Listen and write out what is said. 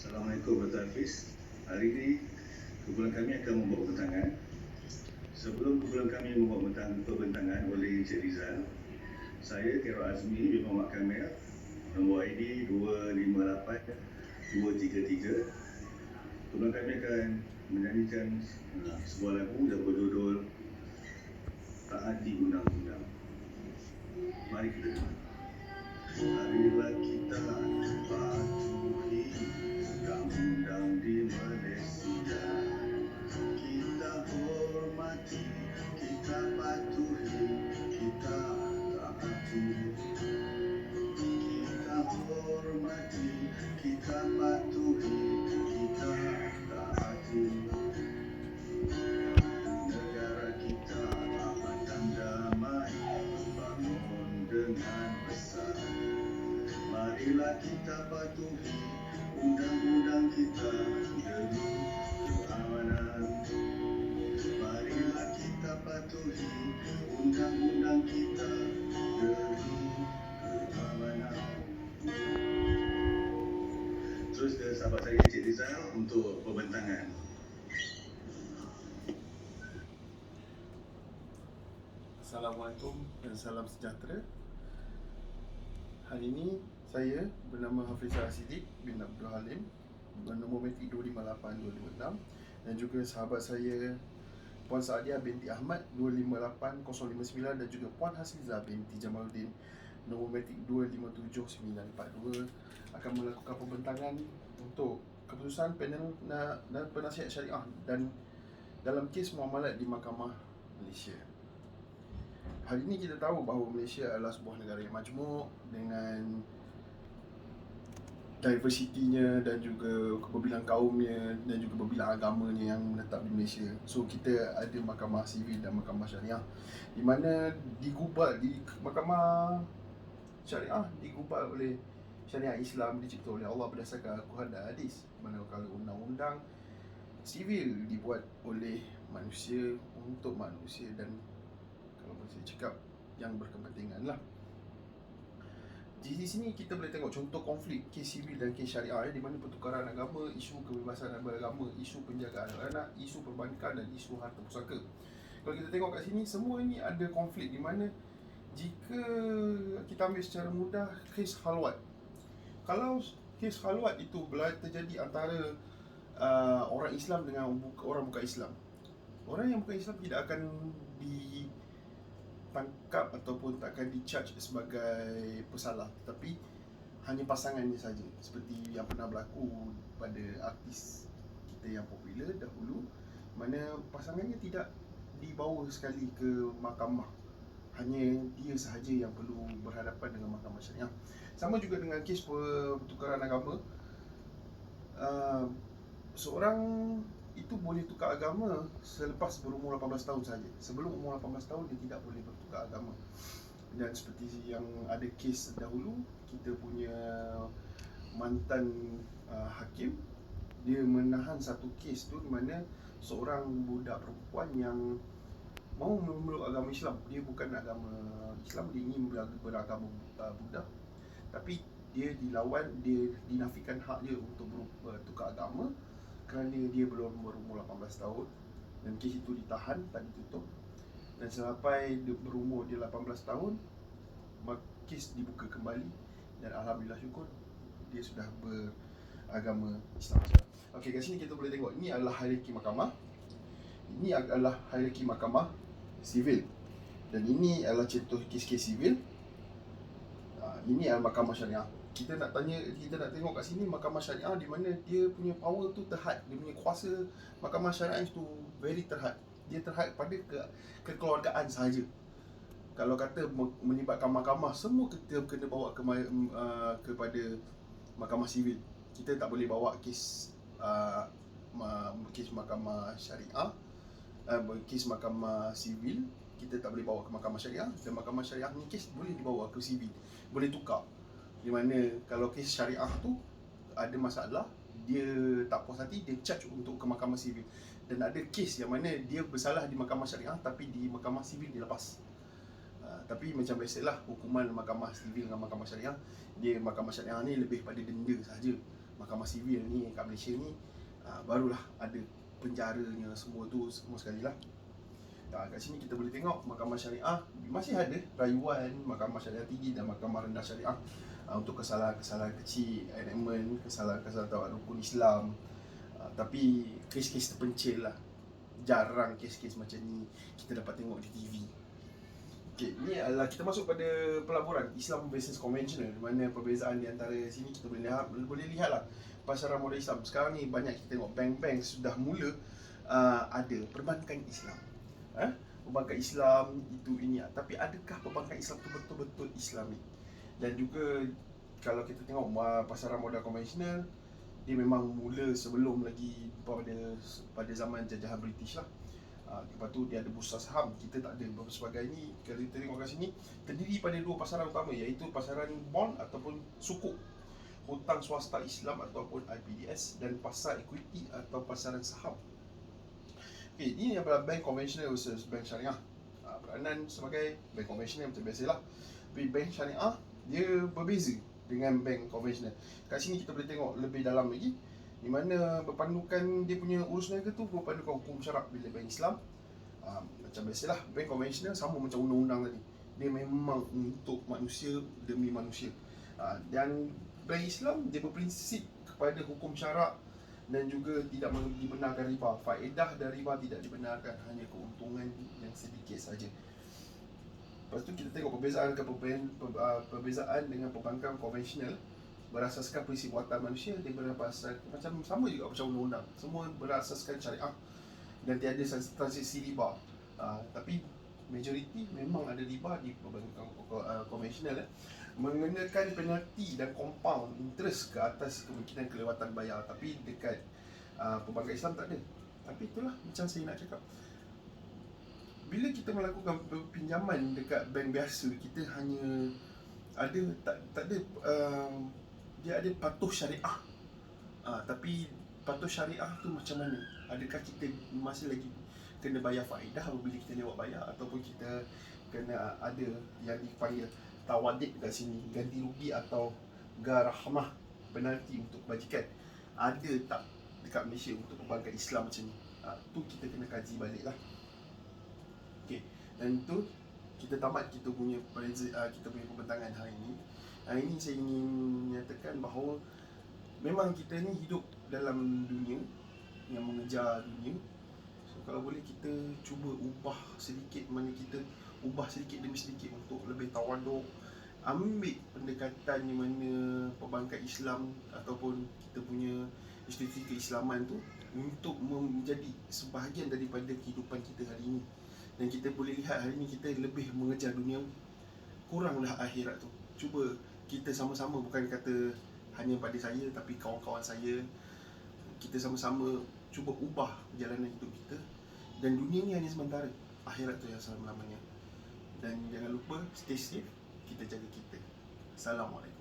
Assalamualaikum Dr. Hafiz. Hari ini kumpulan kami akan membuat pembentangan. Sebelum kumpulan kami membuat pembentangan oleh Encik Rizal, saya Khairul Azmi bin Muhammad Kamil, nombor ID 258-233. Kumpulan kami akan menyanyikan sebuah lagu yang berjudul Taati Undang-Undang. Mari kita dengar. Marilah kita patuhi undang-undang di Malaysia. Kita hormati, kita patuhi, kita taati. Kita hormati, kita patuhi, kita taati. Negara kita aman dan damai, bangun dengan besar. Marilah kita patuhi undang-undang kita demi keamanan. Marilah kita patuhi undang-undang kita demi keamanan. Terus ke sahabat saya Encik Rizal untuk pembentangan. Assalamualaikum dan salam sejahtera. Hari ini saya bernama Hafizah Siddiq bin Abdul Halim, bernombor metik 258256, dan juga sahabat saya Puan Saadia binti Ahmad 258059, dan juga Puan Hasizah binti Jamaluddin nombor metik 257942 akan melakukan pembentangan untuk keputusan panel dan penasihat syariah dan dalam kes muamalat di Mahkamah Malaysia. Hari ini kita tahu bahawa Malaysia adalah sebuah negara yang majmuk dengan diversitinya dan juga keberbilang kaumnya dan juga berbilang agamanya yang menetap di Malaysia. So kita ada mahkamah sivil dan mahkamah syariah, di mana digubal di mahkamah syariah digubal oleh syariat Islam dicipta oleh Allah berdasarkan Al-Quran dan Hadis. Manakala undang-undang sivil dibuat oleh manusia untuk manusia, dan kalau saya cakap yang berkepentingan lah. Di sini kita boleh tengok contoh konflik kes sivil dan kes syariah, di mana pertukaran agama, isu kebebasan beragama, isu penjagaan anak, isu perbankan dan isu harta pusaka. Kalau kita tengok kat sini, semua ini ada konflik, di mana jika kita ambil secara mudah kes khalwat. Kalau kes khalwat itu terjadi antara orang Islam dengan orang bukan Islam, orang yang bukan Islam tidak akan ditangkap ataupun tak akan di-charge sebagai pesalah, tetapi hanya pasangannya saja, seperti yang pernah berlaku pada artis kita yang popular dahulu, mana pasangannya tidak dibawa sekali ke mahkamah, hanya dia sahaja yang perlu berhadapan dengan mahkamah syariah. Sama juga dengan kes pertukaran agama, seorang itu boleh tukar agama selepas berumur 18 tahun saja. Sebelum umur 18 tahun dia tidak boleh bertukar agama. Dan seperti yang ada kes dahulu, kita punya mantan hakim, dia menahan satu kes tu di mana seorang budak perempuan yang mahu memeluk agama Islam. Dia bukan agama Islam, dia ingin beragama Buddha, tapi dia dilawan, dia dinafikan hak dia untuk bertukar agama kerana dia belum berumur 18 tahun, dan kes itu ditahan, tak ditutup. Dan sampai dia berumur dia 18 tahun, kes dibuka kembali, dan alhamdulillah syukur dia sudah beragama Islam. Okey, kat sini kita boleh tengok, ini adalah hierarki mahkamah. Ini adalah hierarki mahkamah sivil, dan ini adalah contoh kes-kes sivil. Ini adalah mahkamah syariah. Kita nak tengok kat sini mahkamah syariah, di mana dia punya power tu terhad, dia punya kuasa mahkamah syariah itu very terhad. Dia terhad pada kekeluargaan sahaja. Kalau kata melibatkan mahkamah, semua kita kena bawa kepada mahkamah sivil. Kita tak boleh bawa kes mahkamah syariah, kes mahkamah sivil kita tak boleh bawa ke mahkamah syariah, dan mahkamah syariah ni kes boleh dibawa ke sivil, boleh tukar. Di mana kalau kes syariah tu ada masalah, dia tak puas hati, dia charge untuk ke mahkamah sivil. Dan ada kes yang mana dia bersalah di mahkamah syariah, tapi di mahkamah sivil dia lepas. Tapi macam biasalah hukuman mahkamah sivil dengan mahkamah syariah, mahkamah syariah ni lebih pada denda sahaja. mahkamah sivil ni kat Malaysia ni barulah ada penjaranya semua sekali lah. Kat sini kita boleh tengok mahkamah syariah masih ada rayuan mahkamah syariah tinggi dan mahkamah rendah syariah untuk kesalahan-kesalahan kecil, enactment, kesalahan-kesalahan tawak rukun Islam. Tapi kes-kes terpencil lah, jarang kes-kes macam ni kita dapat tengok di TV. Okay, ni adalah kita masuk pada pelaburan Islam versus Conventional, di mana perbezaan di antara sini kita boleh lihat lah pasaran modal Islam. Sekarang ni banyak kita tengok bank-bank sudah mula ada perbankan Islam. Perbankan Islam itu ini, tapi adakah perbankan Islam itu betul-betul Islami? Dan juga kalau kita tengok pasaran modal konvensional, dia memang mula sebelum lagi pada zaman jajahan British lah. Lepas tu dia ada bursa saham, kita tak ada sebagai ni. Kalau kita tengok kat sini, terdiri pada dua pasaran utama, iaitu pasaran bond ataupun sukuk, hutang swasta Islam ataupun IPDS, dan pasar equity atau pasaran saham. Okay, ini adalah bank konvensional versus bank syariah. Peranan sebagai bank konvensional macam biasalah. Tapi bank syariah dia berbeza dengan bank konvensional. Kat sini kita boleh tengok lebih dalam lagi, di mana berpandukan dia punya urus niaga tu berpandukan hukum syarak. Bila bank Islam macam biasalah, bank konvensional sama macam undang-undang tadi, dia memang untuk manusia demi manusia. Dan bank Islam dia berprinsip kepada hukum syarak dan juga tidak dibenarkan riba. Faedah dari riba tidak dibenarkan, hanya keuntungan yang sedikit saja. Lepas tu kita tengok perbezaan dengan perbankan konvensional berasaskan prinsip watan manusia. Dia berasaskan macam sama juga macam undang-undang, semua berasaskan syariah dan tiada transaksi riba. Tapi majoriti memang ada riba di perbankan konvensional, mengenakan penalti dan compound interest ke atas kemungkinan kelewatan bayar. Tapi dekat perbankan Islam tak ada. Tapi itulah macam saya nak cakap, bila kita melakukan pinjaman dekat bank biasa, kita hanya ada tak ada dia ada patuh syariah. Tapi patuh syariah tu macam mana? Adakah kita masih lagi kena bayar faedah apabila kita lewat bayar, ataupun kita kena ada yang dipanggil tawadid kat sini, ganti rugi atau garahmah, penalti untuk kebajikan? Ada tak dekat Malaysia untuk perbankan Islam macam ni? Tu kita kena kaji balik lah. Okay. Dan tu kita tamat kita punya pembentangan hari ini. Hari ini saya ingin menyatakan bahawa memang kita ni hidup dalam dunia yang mengejar dunia. So kalau boleh kita cuba ubah sedikit, mana kita ubah sedikit demi sedikit untuk lebih tawaduk, ambil pendekatan di mana perbankan Islam ataupun kita punya institusi keislaman tu untuk menjadi sebahagian daripada kehidupan kita hari ini. Dan kita boleh lihat hari ni kita lebih mengejar dunia, kuranglah akhirat tu. Cuba kita sama-sama, bukan kata hanya pada saya tapi kawan-kawan saya, kita sama-sama cuba ubah perjalanan hidup kita. Dan dunia ni hanya sementara, akhirat tu yang selama-lamanya. Dan jangan lupa stay safe, kita jaga kita. Assalamualaikum.